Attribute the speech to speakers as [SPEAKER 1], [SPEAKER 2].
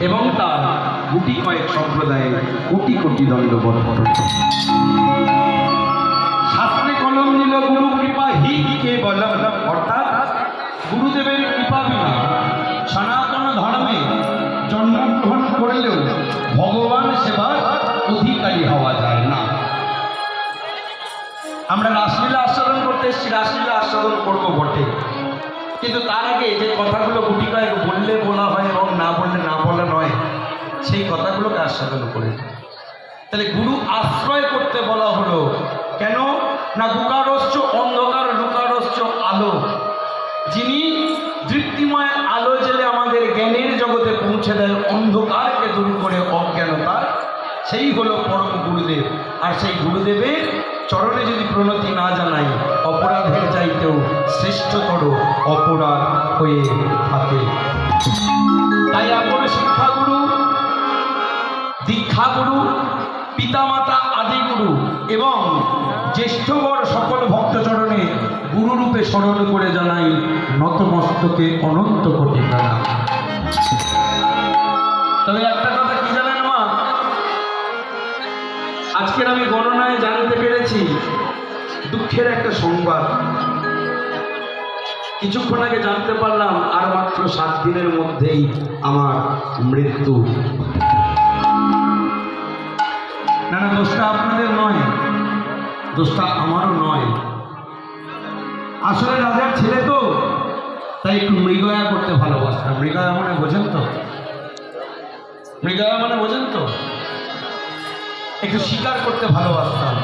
[SPEAKER 1] এবং তার গুটি কয়েক সম্প্রদায়ে কোটি কোটি দণ্ডবত। শাস্ত্রে কলম দিল গুরু কৃপা হি কে বলম, অর্থাৎ গুরুদেবের কৃপা বিনা সনাতন ধর্মে জন্মগ্রহণ করলেও ভগবান সেবার অধিকারী হওয়া যায় না। আমরা রাসলীলা আস্বাদন করতে এসেছি, রাসলীলা আস্বাদন করবো বটে, কিন্তু তার আগে যে কথাগুলো গুটি কয়েক বললে বলা হয় এবং না বললে না বলা নয়, সেই কথাগুলোকে আস্বাদন করে। তাহলে গুরু আশ্রয় করতে বলা হলো কেন না, গুকারশ্চ অন্ধকার লুকারশ্চ আলো, যিনি দৃপ্তিময় আলো জেলে আমাদের জ্ঞানের জগতে পৌঁছে দেয়, অন্ধকারকে দূর করে অজ্ঞানতা, সেই হলো পরম গুরুদেব। আর সেই গুরুদেবের চরণে যদি প্রণতি না জানাই, অপরাধের চাইতেও শ্রেষ্ঠতর অপরাধ হয়ে থাকে। তাই আপন শিক্ষাগুরু, দীক্ষাগুরু, পিতামাতা আদিগুরু এবং জ্যেষ্ঠবর সকল ভক্তচরণে গুরুরূপে স্মরণ করে জানাই নতমস্তকে অনন্ত কোটি প্রণাম। তবে একটা কথা কি জানেন মা, আজকের আমি গণনায় জানতে পেরেছি দুঃখের একটা সংবাদ। কিছুক্ষণ আগে জানতে পারলাম আর মাত্র 7 দিনের মধ্যেই আমার মৃত্যু। না না, দোষটা আপনাদের নয়, দোষটা আমারও নয়। আসলে রাজার ছেলে তো, তাই একটু মৃগয়া করতে ভালোবাসতাম। মৃগয়া মানে বোঝেন তো? মৃগয়া মানে বোঝেন তো? একটু শিকার করতে ভালোবাসতাম।